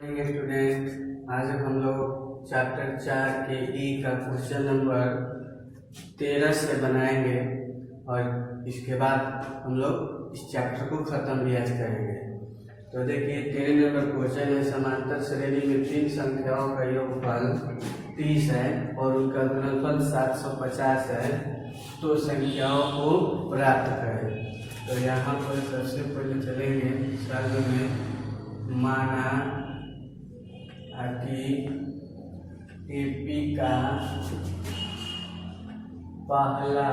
Student, आज हम लोग चैप्टर 4 के ई का क्वेश्चन नंबर 13 से बनाएंगे और इसके बाद हम लोग इस चैप्टर को ख़त्म भी आज करेंगे। तो देखिए 13 नंबर क्वेश्चन है, समांतर श्रेणी में तीन संख्याओं का योगफल 30 है और उनका गुणनफल 750 है, तो संख्याओं को प्राप्त करें। तो यहाँ पर सबसे पहले चलेंगे सर्व में, माना कि एपी का पहला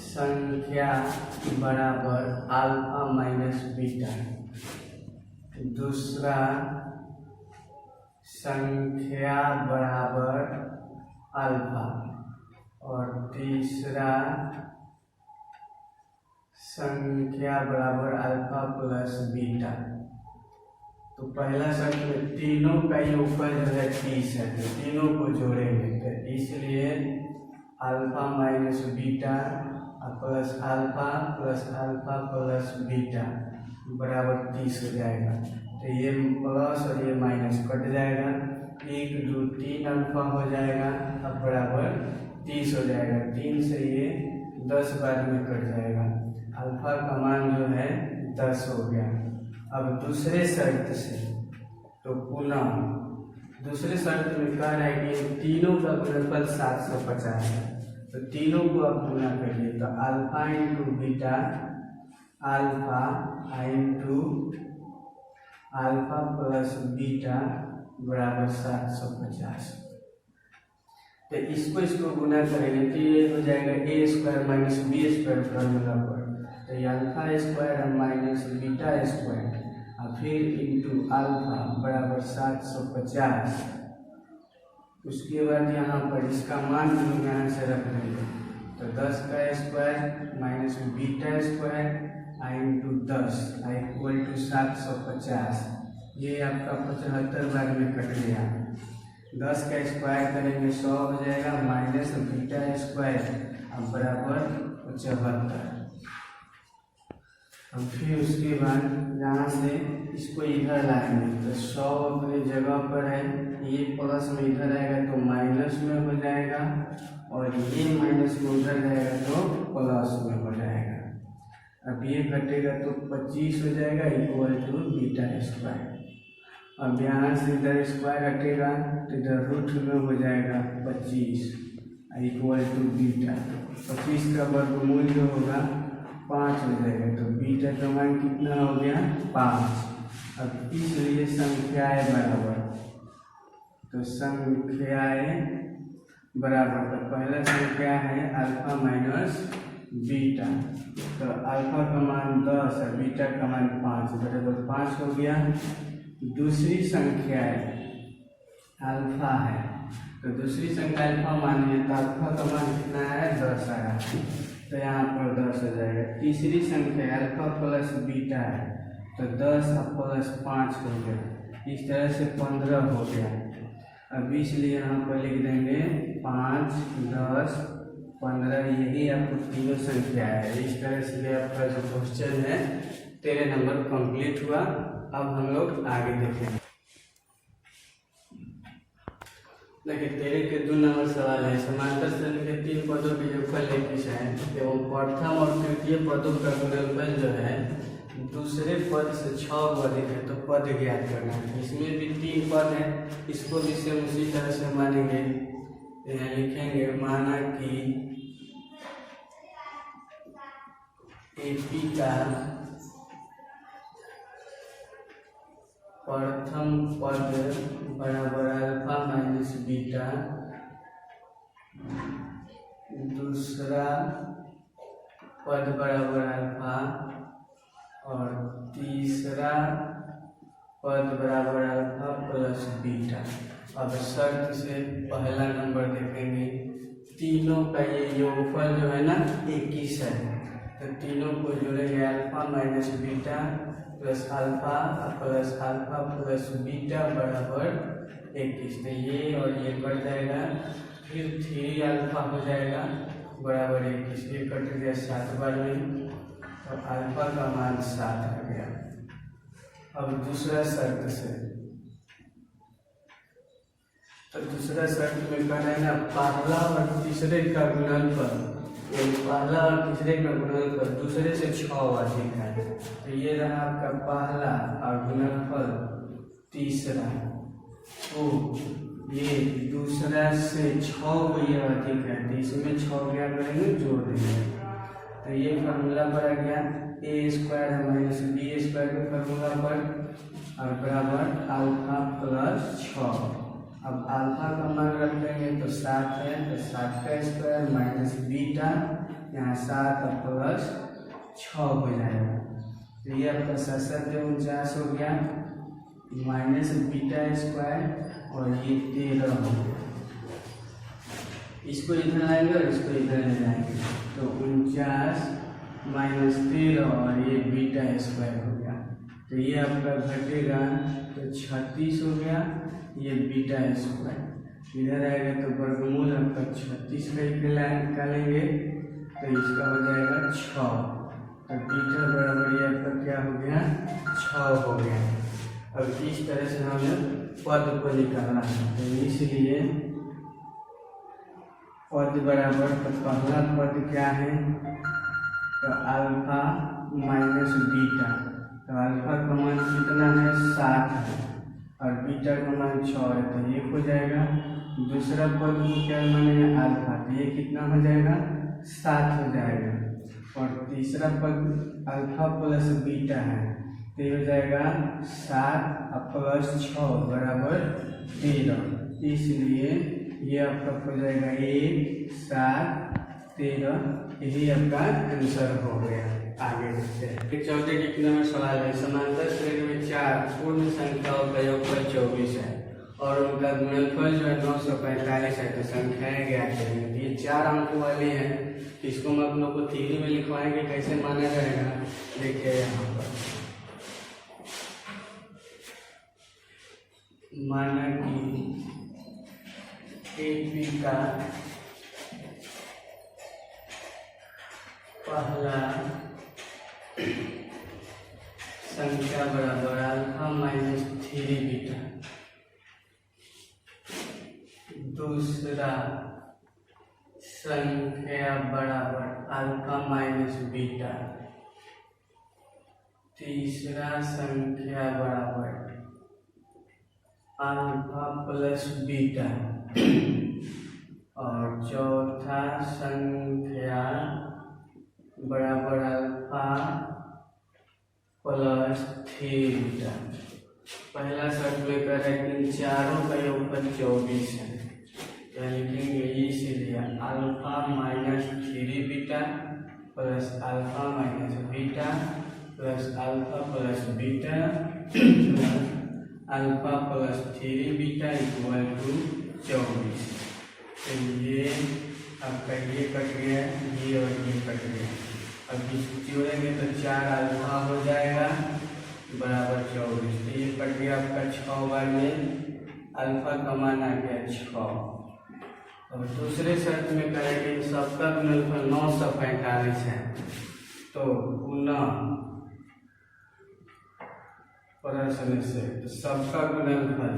संख्या बराबर अल्फा माइनस बीटा, दूसरा संख्या बराबर अल्फा और तीसरा संख्या बराबर अल्फा प्लस बीटा। तो पहला शर्त में तीनों का योगफल जो है 30 है, तो तीनों को जोड़ेंगे, तो इसलिए alpha minus beta plus alpha plus beta बराबर 30 हो जाएगा। तो ये प्लस और ये माइनस कट जाएगा, 1 2 3 अल्फा हो जाएगा, अब बराबर 30 हो जाएगा। 3 से ये 10 बार में कट जाएगा, अल्फा का मान जो है 10 हो गया। अब दूसरे शर्त से, तो पुनः दूसरे शर्त में कह रहा है कि तीनों का गुणनफल 750 है, तो तीनों को आप गुना करिए, तो alpha into beta alpha into alpha plus beta बराबर 750। तो इसको गुना करेंगे तो ये हो जाएगा A square minus B square formula पर, तो ये alpha square minus beta square और फिर इंटू अल्फा बराबर 750। उसके बाद यहाँ पर इसका मान हम यहाँ से रख देंगे, तो 10 का square minus beta square into 10 equal to 750। ये आपका 75 बार में कट गया। 10 का स्क्वायर करेंगे 100 हो जाएगा, माइनस बीटा स्क्वायर अब बराबर 75। और फिर उसके बाद यहाँ से इसको इधर लाएंगे, तो 100 अपनी जगह पर है, ये प्लस में इधर आएगा तो माइनस में हो जाएगा, और ये माइनस में उधर जाएगा तो प्लस में हो जाएगा। अब ये घटेगा तो 25 हो जाएगा इक्वल टू बीटा स्क्वायर। अब यहाँ से इधर स्क्वायर हटेगा तो इधर रूट में हो जाएगा 25 इक्वल टू बीटा। 25 का वर्गमूल जो होगा 5 हो जाएगा, तो बीटा का मान कितना हो गया 5। अब इसलिए संख्याएं बराबर, तो संख्याएं बराबर, तो पहला संख्या है अल्फा माइनस बीटा, तो अल्फा का मान 10 है, बीटा का मान 5 बराबर 5 हो गया। दूसरी संख्या अल्फा है, तो दूसरी संख्या अल्फा मानिए, तो अल्फा का मान कितना है 10 आया, तो यहाँ पर 10 हो जाएगा। तीसरी संख्या अल्फा प्लस बीटा है, तो 10 प्लस 5 हो गया, इस तरह से 15 हो गया। अब इसलिए यहाँ पर लिख देंगे 5 10 15, यही आपको तीनों संख्या है। इस तरह से आपका जो क्वेश्चन है 13 नंबर कंप्लीट हुआ। अब हम लोग आगे देखेंगे। देखिए 13 के 2 नंबर सवाल है, समांतर श्रेणी के 3 पदों के योगफल 21 है एवं प्रथम और तृतीय पदों का गुणनफल जो है दूसरे पद से 6 अधिक है, तो पद ज्ञात करना है। इसमें भी 3 पद है, इसको भी सेम उसी तरह से मानेंगे। यहाँ लिखेंगे, माना कि एपी का प्रथम पद बराबर अल्फा माइनस बीटा, दूसरा पद बराबर अल्फा और तीसरा पद बराबर अल्फा प्लस बीटा। अब शर्त से पहला नंबर देखेंगे, तीनों का ये योगफल जो है ना 21 है, तो तीनों को जोड़ेंगे, alpha minus beta plus alpha plus beta बराबर 21, तो ये और ये कट जाएगा, फिर 3 अल्फा हो जाएगा बराबर 21, ये कट गया 7 बार में, तो अल्फा का मान 7 आ गया। अब दूसरा शर्त से, तो दूसरा शर्त में कह रहे हैं ना पहला और तीसरे का गुणनफल, पहला और तीसरे का गुणनफल दूसरे से 6 अधिक है। तो ये रहा आपका पहला और गुणनफल तीसरा, तो ये दूसरा से 6 ये अधिक है, तो इसमें 6 क्या करेंगे, जोड़ देंगे। तो ये फार्मूला पर आ गया a² माइनस b² के फार्मूला पर और बराबर अल्फा प्लस 6। अब अल्फा का मान रख देंगे तो 7 है, तो 7 का स्क्वायर माइनस बीटा, यहाँ 7 प्लस 6 हो जाएगा। तो ये आपका 7×7 हो गया माइनस बीटा स्क्वायर और ये 13 हो गया। इसको इधर लाएंगे और इसको इधर ले जाएंगे तो 49 माइनस 13 और ये बीटा स्क्वायर हो गया। तो ये आपका घटेगा तो 36 हो गया, ये बीटा स्क्वायर इधर आएगा तो वर्गमूल आपका 36 का निकालेंगे तो इसका हो जाएगा 6, तो बीटा बराबर ये आपका क्या हो गया, 6 हो गया। अब इस तरह से हमें पद को निकालना है, तो इसलिए पद बराबर, तो पहला पद क्या है, तो अल्फा माइनस बीटा, तो अल्फा का मान कितना है, 7 है और बीटा का मान 6 है, तो ये हो जाएगा। दूसरा पद को क्या मानेंगे, अल्फा, तो ये कितना हो जाएगा, 7 हो जाएगा। और तीसरा पद अल्फा प्लस बीटा है, तो ये हो जाएगा 7 प्लस 6 बराबर 13, इसलिए ये आपका हो जाएगा 1, 7, 13, यही आपका आंसर हो गया। आगे देखते हैं 14 के नंबर सवाल है, समांतर श्रेणी में 4 पूर्ण संख्याओं का योगफल 24 है और उनका गुणनफल जो है 945 है, तो संख्याएं ज्ञात करेंगे। ये 4 अंक वाले हैं, इसको हम आप लोग को थ्योरी में लिखवाएंगे कैसे माना जाएगा। देखिए यहाँ पर माना कि AP का पहला संख्या बराबर अल्फा माइनस 3 बीटा, दूसरा संख्या बराबर अल्फा माइनस बीटा, तीसरा संख्या बराबर अल्फा प्लस बीटा और चौथा संख्या बराबर अल्फा प्लस 3 बीटा। पहला शर्त में कह रहे हैं इन चारों का योगफल 24 है, तो लिखेंगे इसीलिए alpha minus 3 beta plus alpha minus beta plus alpha plus beta plus alpha plus 3 beta equal to 24। तो ये आपका ये कट गया, ये और ये कट गया। अब जोड़ेंगे तो 4 अल्फा हो जाएगा बराबर 24, तो ये कट गया आपका 6 बार में अल्फा का मान आ गया 6। और दूसरे शर्त में करेंगे सबका गुणनफल 945 है, तो गुना प्रश्न से, तो सबका गुणनफल,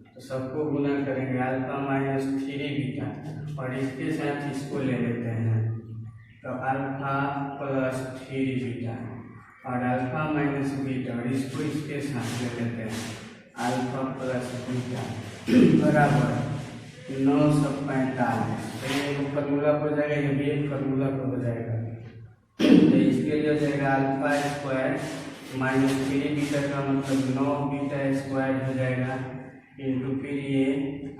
तो सबको गुना करेंगे अल्फा माइनस 3 बीटा और इसके साथ इसको ले लेते हैं, तो अल्फा प्लस 3 बीटा और अल्फा माइनस बीटा और इसको इसके साथ ले लेते हैं अल्फा प्लस बीटा बराबर 945। तो ये फार्मूला पर जाएगा, ये भी एक फार्मूला पर हो जाएगा। तो इसके लिए हो जाएगा अल्फा स्क्वायर माइनस 3 बीटा का मतलब 9 बीटा स्क्वायर हो जाएगा इंटू फिर ये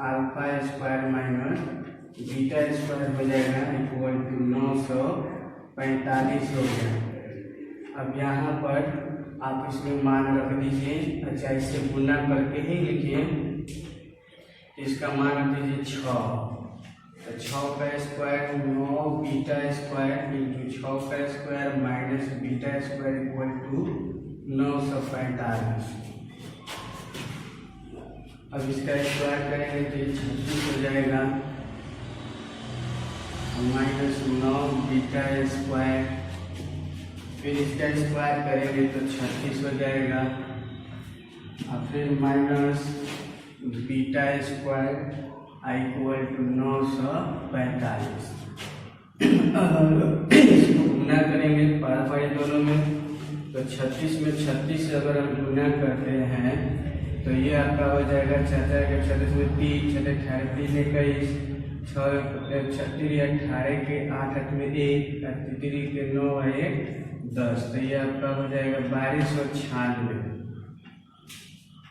alpha square minus beta square हो जाएगा इक्वल टू 945 हो गया। अब यहाँ पर आप इसमें मान रख दीजिए, अच्छा इससे गुना करके ही लिखिए, इसका मान रख दीजिए 6, तो 6 का स्क्वायर 9 बीटा स्क्वायर इंटू 6 का square minus beta square equal to 945। अब इसका स्क्वायर करेंगे तो 36 हो जाएगा माइनस 9 बीटा स्क्वायर, फिर इसका स्क्वायर करेंगे तो 36 हो जाएगा और फिर minus beta square I equal to 945। इसको गुना करेंगे पार दोनों में, तो 36 में 36 से अगर हम गुना करते हैं तो ये आपका हो जाएगा 36 में 3 6 18 3 21 6 36 18 के 8 में 1 33 के 9 1 10, तो ये आपका हो जाएगा 1296।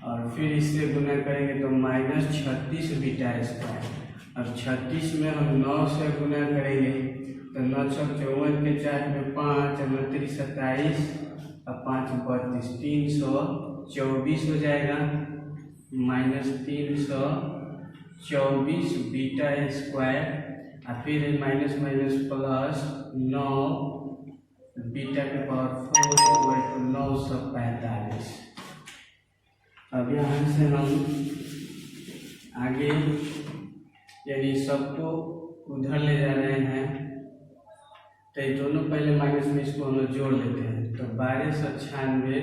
और फिर इससे गुना करेंगे तो माइनस 36 बीटा स्क्वायर। अब 36 में हम 9 से गुना करेंगे तो 9 6 54 के 4 में 5 3 27 और 5 32 324 हो जाएगा, माइनस 324 बीटा स्क्वायर। और फिर माइनस माइनस प्लस 9 बीटा के पावर 4 इक्वल टू 945। अब यहाँ से हम आगे यानी सबको उधर ले जा रहे हैं, तो ये दोनों पहले माइनस में इसको हम लोग जोड़ लेते हैं। तो 1296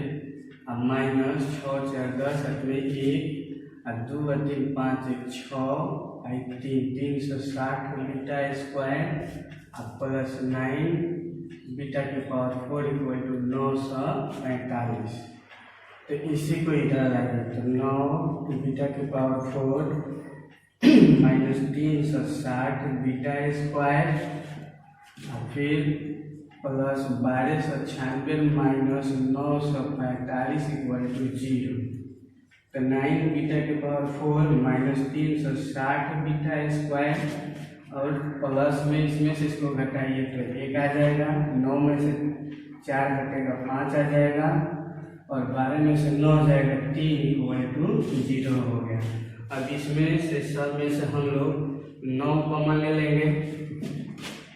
अब माइनस 6 4 10 में 1 और 2 3 5 1 6 360 बीटा स्क्वायर और प्लस 9 बीटा के पावर 4 इक्वल टू 945। तो इसी को इधर लाएंगे तो 9 बीटा के पावर 4 माइनस 360 बीटा स्क्वायर और फिर प्लस 1296 माइनस 945 इक्वल टू 0। तो 9 बीटा के पावर 4 माइनस 360 बीटा स्क्वायर और प्लस में इसमें से इसको घटाइए तो 1 आ जाएगा, 9 में से 4 घटेगा 5 आ जाएगा और 12 में से 9 आ जाएगा 3 इक्वल टू 0 हो गया। अब इसमें से सब में से हम लोग 9 कॉमन ले लेंगे,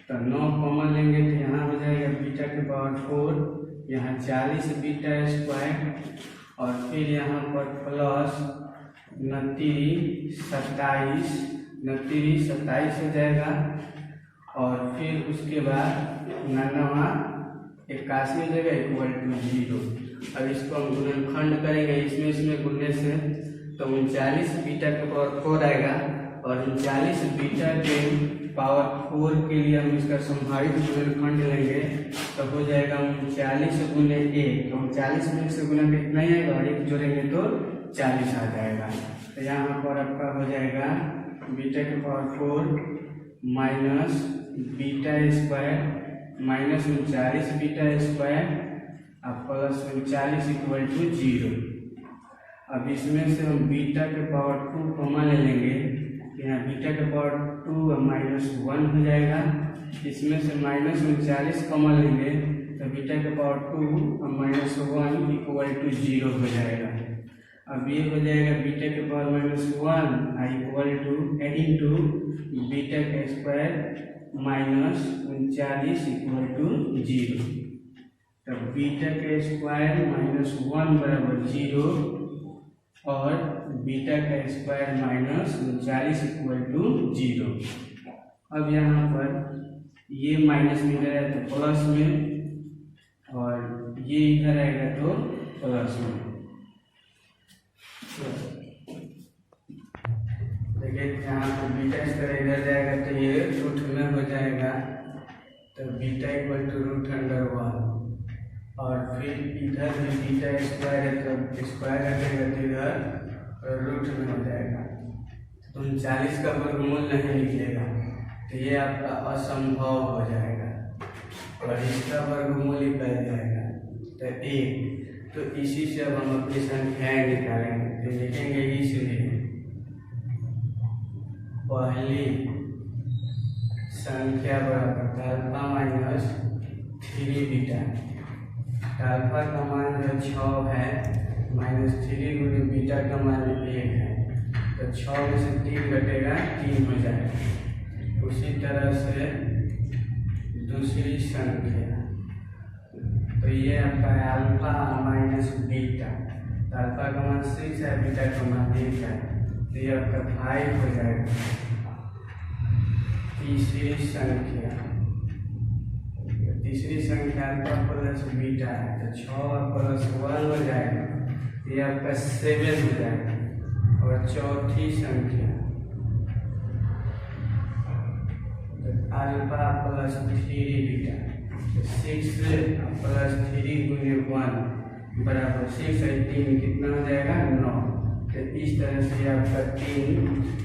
तो 9 कॉमन लेंगे तो यहाँ हो जाएगा बीटा के पावर 4 यहाँ 40 बीटा स्क्वायर और फिर यहाँ पर प्लस 29 27 हो जाएगा और फिर उसके बाद 81 हो जाएगा इक्वल टू 0। अब इसको हम गुणनखंड करेंगे, इसमें गुणने से तो 39 बीटा के पावर 4 आएगा और 39 बीटा के पावर 4 के लिए हम इसका संभावित गुणनखंड लेंगे तो हो जाएगा 39 गुने 1, तो 39 में से गुना कितना ही आएगा और 1 जोड़ेंगे तो 40 आ जाएगा। तो यहाँ पर आपका हो जाएगा बीटा के power 4 minus beta square minus 39 beta square और प्लस 39 इक्वल टू 0। अब इसमें से हम बीटा के पावर 2 कॉमन ले लेंगे, यहाँ बीटा के पावर 2 माइनस 1 हो जाएगा, इसमें से माइनस 39 कॉमन लेंगे तो बीटा के पावर 2 और माइनस 1 इक्वल टू 0 हो जाएगा। अब ये हो जाएगा बीटा के power minus 1 equal two into beta का स्क्वायर माइनस 39 इक्वल टू 0। तो बीटा का स्क्वायर माइनस 1 बराबर 0 और बीटा का स्क्वायर माइनस 39 इक्वल टू 0। अब यहाँ पर ये माइनस में इधर है तो प्लस में और ये इधर आएगा तो प्लस में। देखिए यहाँ पर बीटा स्क्वायर इधर जाएगा तो ये रूट में हो जाएगा, तो बीटा इक्वल टू √1 और फिर इधर भी बीटा स्क्वायर है तो स्क्वायर हटेगा तो इधर रूट में हो जाएगा। तो 39 का वर्गमूल नहीं निकलेगा तो ये आपका असंभव हो जाएगा और इसका वर्गमूल निकल जाएगा तो 1। तो इसी से अब हम अपनी संख्याएं निकालेंगे, तो लिखेंगे इसलिए पहली संख्या बराबर अल्फा माइनस 3 बीटा, अल्फा का मान जो 6 है माइनस 3 गुणे बीटा का मान 1 है, तो 6 में से 3 घटेगा 3 हो जाएगा। उसी तरह से दूसरी संख्या, तो ये आपका है अल्फा माइनस बीटा, तो अल्फा का मान 6 है बीटा का मान 1 है, तो ये आपका 5 हो जाएगा। तीसरी संख्या अल्फा प्लस बीटा है तो 6 प्लस 1 हो जाएगा, तो ये आपका 7 हो जाएगा। और चौथी संख्या अल्फा प्लस 3 बीटा, तो 6 प्लस 3 गुने 1 बराबर 6 है 3 कितना हो जाएगा 9। तो इस तरह से आपका 3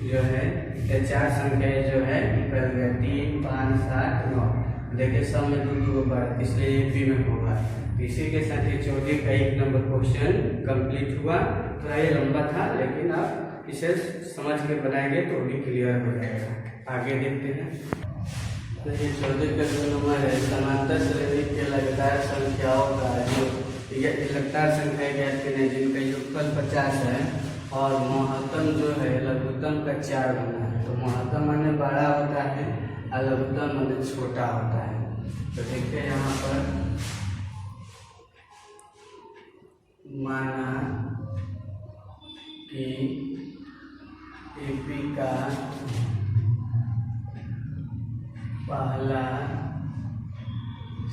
जो है या 4 संख्याएं जो है निकल गया 3, 5, 7, 9। देखिए सब में 2 बार इसलिए AP में होगा। इसी के साथ ये 14 का 1 नंबर क्वेश्चन कंप्लीट हुआ। थोड़ा ये लंबा था लेकिन आप इसे समझ के बनाएंगे तो भी क्लियर हो जाएगा। आगे देखते हैं। तो ये 14 का 2 नंबर है समांतर श्रेणी के लगातार संख्याओं का जो लगातार संख्या ज्ञात करें जिनका योगफल 50 है और महत्तम जो है लघुत्तम का 4 गुना है। तो महत्तम माने बड़ा होता है और लघुत्तम माने छोटा होता है। तो देखते हैं यहाँ पर माना कि AP का पहला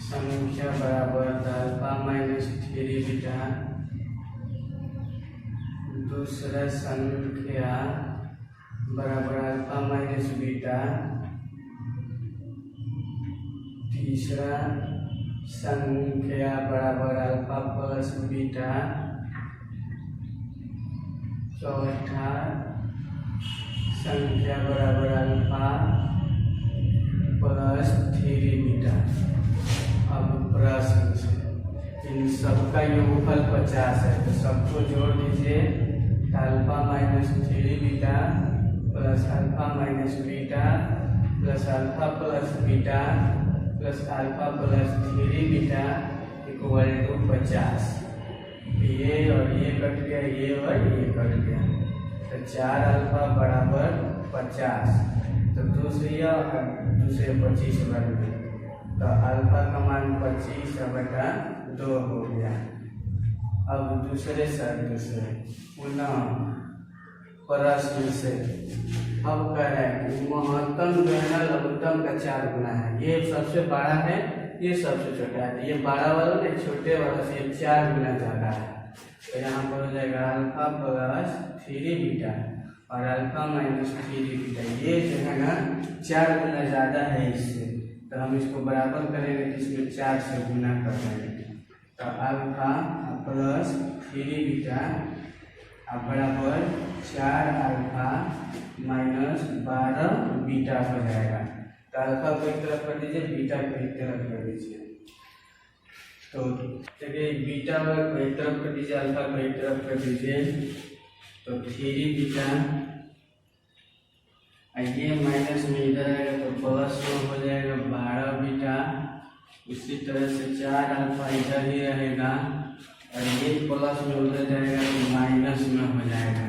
संख्या बराबर अल्फा माइनस 3 बीटा, दूसरा संख्या बराबर अल्फा माइनस बीटा, तीसरा संख्या बराबर अल्फा प्लस बीटा, चौथा संख्या बराबर अल्फा प्लस 3 बीटा। अब प्रश्न से इन सबका योगफल 50 है तो सबको जोड़ दीजिए। Alpha minus 3 beta plus alpha minus beta plus alpha plus beta plus alpha plus 3 beta equal to 50। ये और ये कट गया, ये और ये कट गया, तो 4 अल्फा बराबर 50। तो दूसरे 25 बन गए, तो अल्फा का मान 25/2 हो गया। अब दूसरे शर्त से पुनः प्रश्न से अब कह रहे हैं कि महत्तम जो है ना लघुत्तम का 4 गुना है। ये सबसे बड़ा है, ये सबसे छोटा है। ये बड़ा वाला ना छोटे वाला से 4 गुना ज़्यादा है। तो यहाँ पर हो जाएगा अल्फा प्लस 3 बीटा और अल्फा माइनस 3 बीटा। ये जो है ना 4 गुना ज़्यादा है इससे, तो हम इसको बराबर करेंगे तो इसमें 4 से गुना कर देंगे। तो अल्फा प्लस 3 बीटा बराबर 4 अल्फा माइनस 12 बीटा हो जाएगा। तो अल्फा को एक तरफ कर दीजिए, बीटा को एक तरफ कर दीजिए। तो चलिए बीटा को एक तरफ कर दीजिए, अल्फा को एक तरफ कर दीजिए। तो 3 बीटा ये माइनस में इधर आएगा तो प्लस में हो जाएगा 12 बीटा। उसी तरह से 4 अल्फा इधर ही रहेगा और ये प्लस में उधर जाएगा तो माइनस में हो जाएगा।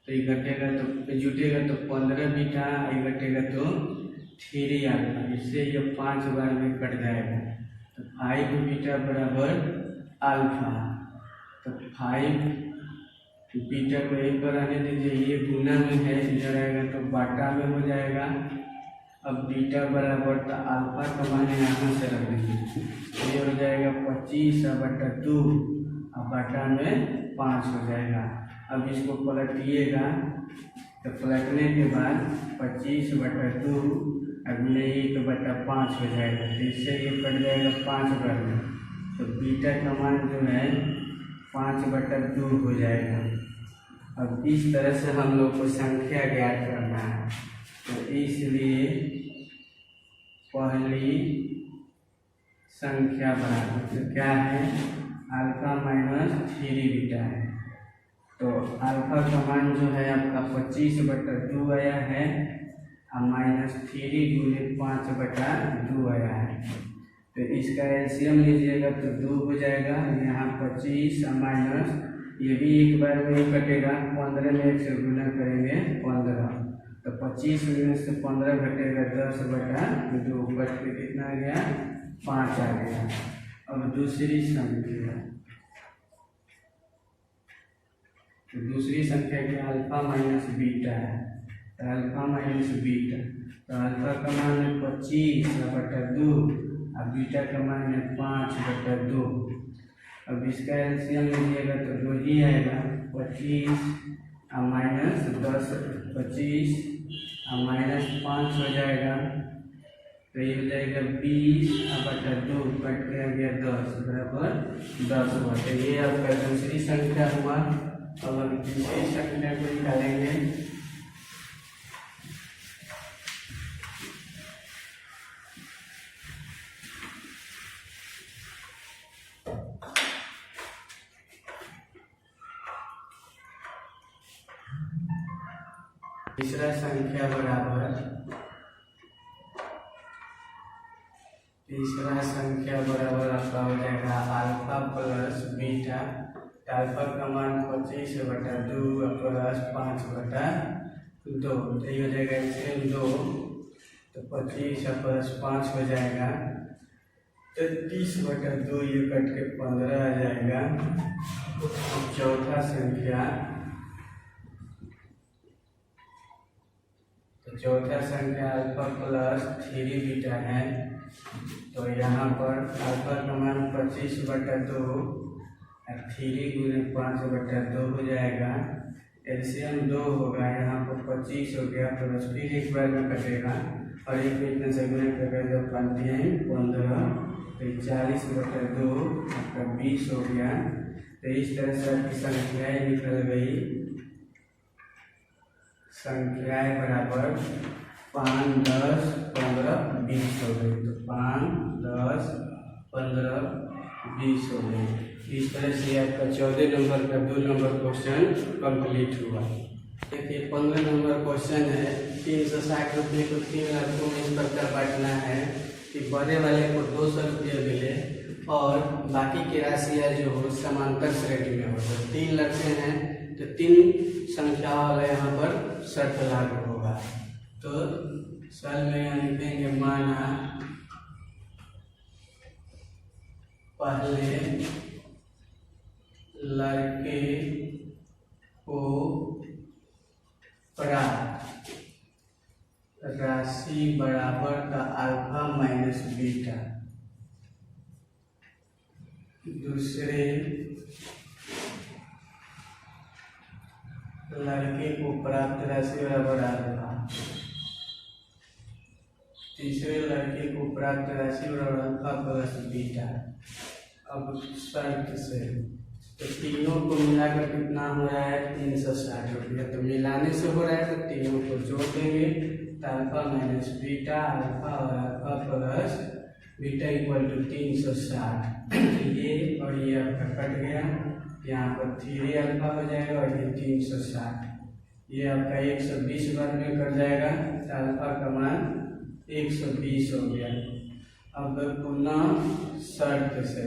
तो ये घटेगा तो जुटेगा तो 15 बीटा, ये घटेगा तो 3 अल्फा। इससे ये 5 बार में कट जाएगा। तो 5 बीटा बराबर अल्फा। तो 5 बीटा को एक बार आने दीजिए, ये गुना में है, इधर आएगा तो बाटा में हो जाएगा। अब बीटा बराबर तो अल्फा का मान यहाँ से रख दीजिए, ये हो जाएगा 25/2 और बाटा में 5 हो जाएगा। अब इसको पलटिएगा तो पलटने के बाद 25/2 अगले 1/5 हो जाएगा। तो इससे ये कट जाएगा 5 बार में। तो बीटा का मान जो है 5/2 हो जाएगा। अब इस तरह से हम लोग को संख्या ज्ञात करना है, तो इसलिए पहली संख्या बराबर तो क्या है अल्फा माइनस 3 बीटा है। तो अल्फा का मान जो है आपका 25/2 आया है और माइनस 3 गुने 5/2 आया है। तो इसका एलसीएम लीजिएगा तो 2 हो जाएगा। यहाँ 25 और माइनस ये भी एक बार में ही कटेगा, 15 में 1 से गुना करेंगे 15। तो 25 में से 15 घटेगा 10/2, कट के कितना आ गया 5 आ गया। अब दूसरी संख्या, तो दूसरी संख्या की अल्फा माइनस बीटा है। तो अल्फा माइनस बीटा, तो अल्फा का मान है 25/2 और बीटा का मान है 5/2। अब इसका एलसीएम लीजिएगा तो जो ही आएगा 25 माइनस 10, 25 -5 हो जाएगा, तो ये हो जाएगा 20/2 कट के आ गया 10 बराबर 10 हुआ। तो ये आपका दूसरी संख्या हुआ। अब हम तीसरी संख्या को निकालेंगे। तीसरा संख्या बराबर आपका हो जाएगा अल्फा प्लस बीटा। अल्फा का मान 25/2 प्लस 5/2, तो ये हो जाएगा इसमें 2, तो 25 प्लस 5 हो जाएगा, तो 30/2 ये कट के 15 आ जाएगा। चौथा संख्या अल्फा प्लस 3 बीटा है, तो यहाँ पर अल्फा का मान 25/2 और 3 गुने 5/2 हो जाएगा। एलसीएम 2 होगा, यहाँ पर 25 हो गया, प्लस फिर एक बार में कटेगा और एक इतने से गुने करके जब बनती है 15, तो 40/2 आपका 20 हो गया। तो इस तरह से आपकी संख्याएँ निकल गई। संख्याएँ बराबर 5, 10, 15, 20 हो गई, तो 5, 10, 15, 20 हो गई। इस तरह से आपका 14 नंबर का 2 नंबर क्वेश्चन कंप्लीट हुआ। देखिए 15 नंबर क्वेश्चन है, 360 रुपये को 3 लड़कों में इस प्रकार बांटना है कि बड़े वाले को 200 रुपये मिले और बाकी की राशियाँ जो हो समांतर श्रेणी में हो। तो 3 लड़के हैं, तो 3 संख्या वाला यहाँ पर शर्त लागू होगा। तो सल में यहाँ लिखेंगे माना पहले लड़के को प्राप्त राशि बराबर का अल्फा माइनस बीटा, दूसरे लड़के को प्राप्त राशि बराबर अल्फा, तीसरे लड़के को प्राप्त राशि बराबर अल्फा प्लस बीटा। अब शर्त से तो तीनों को मिलाकर कितना हो रहा है 360 रुपया, तो मिलाने से हो रहा है, तो तीनों को जोड़ देंगे, तो अल्फा माइनस बीटा, अल्फा और alpha plus beta equal to 360। ये और ये आपका कट गया, यहाँ पर 3 अल्फा हो जाएगा और ये 360, ये आपका 120 बार में कट जाएगा, तो अल्फा का मान 120 हो गया। अब पुनः शर्त से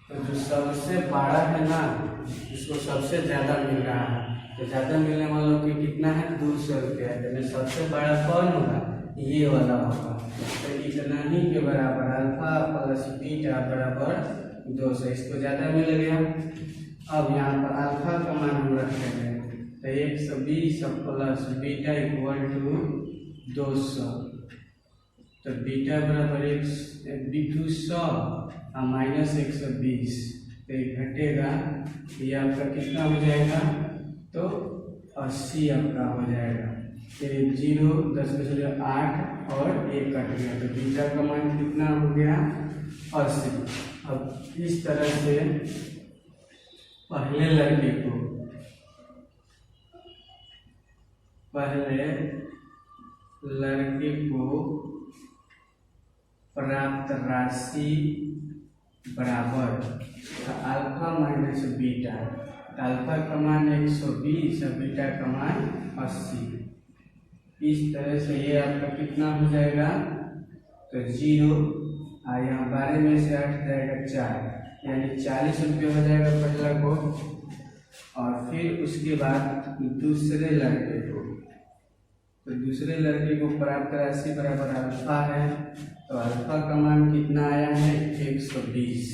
तो जो सबसे बड़ा है ना उसको सबसे ज़्यादा मिल रहा है, तो ज़्यादा मिलने वालों की कितना है 200 रुपया, तो सबसे बड़ा कौन होगा ये वाला होगा। तो इतना ही के बराबर अल्फा प्लस बीटा बराबर 200, इसको ज़्यादा मिल गया। अब यहाँ पर अल्फा का मान हम रखेंगे, तो 120 प्लस बीटा इक्वल टू 200, तो बीटा बराबर 200 और माइनस 120, तो ये घटेगा, ये आपका कितना हो जाएगा तो 80 आपका हो जाएगा। फिर 0, 10 में से 8 और 1 कट गया, तो बीटा का मान कितना हो गया 80। अब इस तरह से पहले लड़के को प्राप्त राशि बराबर अल्फा माइनस बीटा, अल्फा का मान 120 और बीटा का मान 80। इस तरह से ये आपका कितना हो जाएगा तो 0 और यहाँ 12 में से 8 जाएगा 4, यानी 40 रुपये हो जाएगा पहला को। और फिर उसके बाद दूसरे लड़के को प्राप्त राशि बराबर अल्फा है, तो अल्फा का मान कितना आया है 120,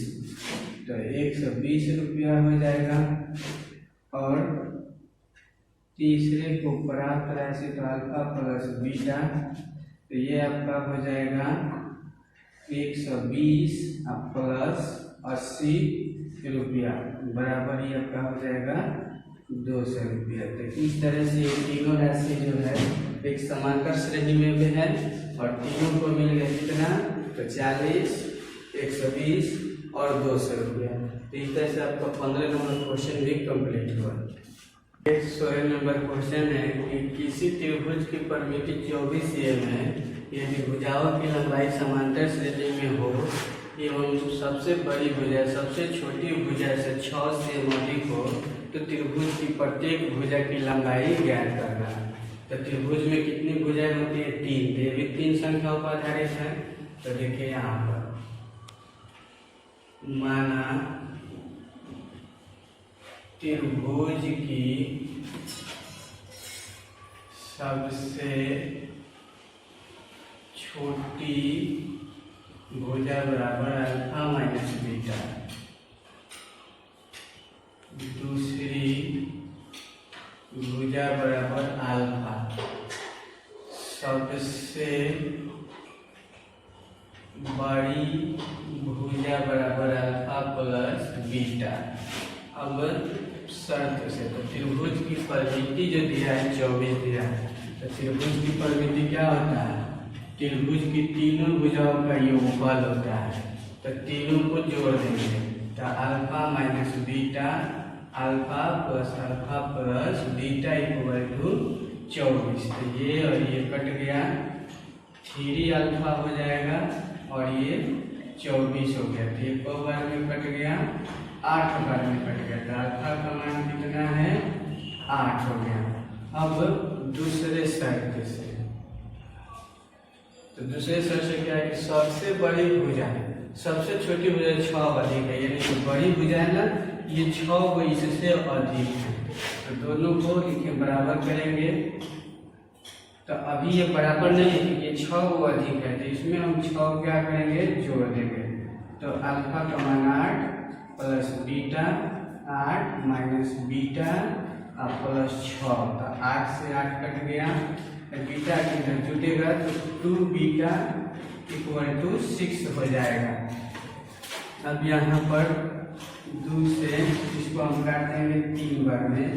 तो 120 रुपया हो जाएगा। और तीसरे को प्राप्त राशि तो अल्फा प्लस बीटा, तो ये आपका हो जाएगा 120 प्लस 80 रुपया बराबर ही आपका हो जाएगा 200 रुपया। तो इस तरह से ये तीनों राशि जो है एक समांतर श्रेणी में है और तीनों को मिल गया कितना, तो 40, 120 और 200 रुपया। तो इस तरह से आपका 15 नंबर क्वेश्चन भी कंप्लीट हुआ। 16 नंबर क्वेश्चन है कि किसी त्रिभुज की परिमिति 24 cm है, यदि भुजाओं की लंबाई समांतर श्रेणी में हो एवं सबसे बड़ी भुजा सबसे छोटी भुजा से 6 से अधिक हो तो त्रिभुज की प्रत्येक भुजा की लंबाई ज्ञात करना है। तो त्रिभुज में कितनी भुजाएं होती है, 3। ये भी 3 संख्याओं पर आधारित है। तो देखिए यहाँ पर माना त्रिभुज की सबसे छोटी भुजा बराबर अल्फा माइनस बीटा, दूसरी भुजा बराबर अल्फा, सबसे बड़ी भुजा बराबर अल्फा प्लस बीटा। अब शर्त से तो त्रिभुज की परिमिति जो दिया है 24 दिया है, तो त्रिभुज की परिमिति क्या होता है, त्रिभुज की तीनों भुजाओं का योगफल होता है। तो तीनों को जोड़ देंगे तो alpha minus beta, alpha plus beta equal to 24। तो ये और ये कट गया, 3 अल्फा हो जाएगा और ये 24 हो गया। तो ये 2 बार में कट गया, 8 बार में कट गया। तो अल्फा का मान कितना है, 8 हो गया। अब दूसरे शर्त से, तो दूसरे शर्त से क्या है कि सबसे बड़ी भुजा सबसे छोटी भुजा 6 अधिक है, यानी जो बड़ी भुजा है ना ये 6 को इससे अधिक है। तो दोनों को लिखे बराबर करेंगे। तो अभी ये बराबर नहीं है कि ये 6 को अधिक है, तो इसमें हम 6 क्या करेंगे, जोड़ देंगे। तो अल्फा का मान 8 plus beta, 8 minus beta plus 6। तो 8 से 8 कट गया, बीटा किधर जुटेगा तो 2 बीटा इक्वल टू 6 हो जाएगा। अब यहाँ पर 2 से इसको हम काट देंगे 3 बार में,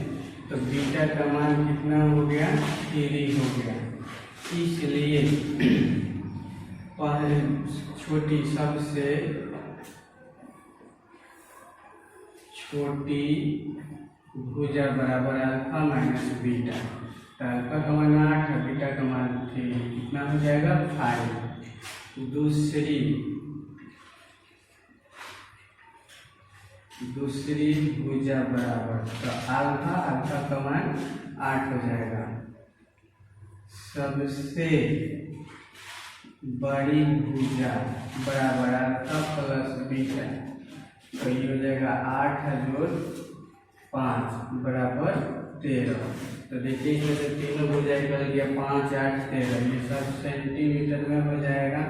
तो बीटा का मान कितना हो गया, 3 हो गया। इसलिए पहले छोटी सबसे छोटी भुजा बराबर अल्फा माइनस बीटा। तो अल्फा का मान 8 है, बीटा का मान 3, कितना हो जाएगा 5। दूसरी भुजा बराबर, तो अल्फा का मान 8 हो जाएगा। सबसे बड़ी भुजा बराबर अल्फा प्लस बीटा, तो ये हो जाएगा 8 जोड़ 5 बराबर 13। तो देखिए इसमें से तीनों भुजा निकल गया, 5, 8, 13। ये सब सेंटीमीटर में हो जाएगा।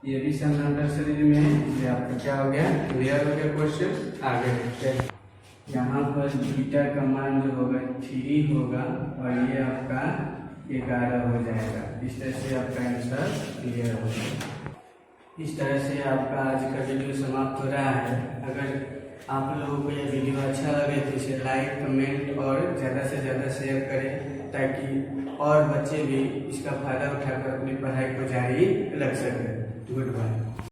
ये भी समांतर श्रेणी में है, इसलिए आपका क्या हो गया, क्लियर हो गया क्वेश्चन। आगे देखते हैं। यहाँ पर बीटा का मान जो होगा 3 होगा और ये आपका 11 हो जाएगा। इस तरह से आपका आंसर क्लियर हो जाएगा। इस तरह से आपका आज का वीडियो समाप्त हो रहा है। अगर आप लोगों को यह वीडियो अच्छा लगे तो इसे लाइक, कमेंट और ज़्यादा से ज़्यादा शेयर करें, ताकि और बच्चे भी इसका फ़ायदा उठाकर अपनी पढ़ाई को जारी रख सकें। Good bye.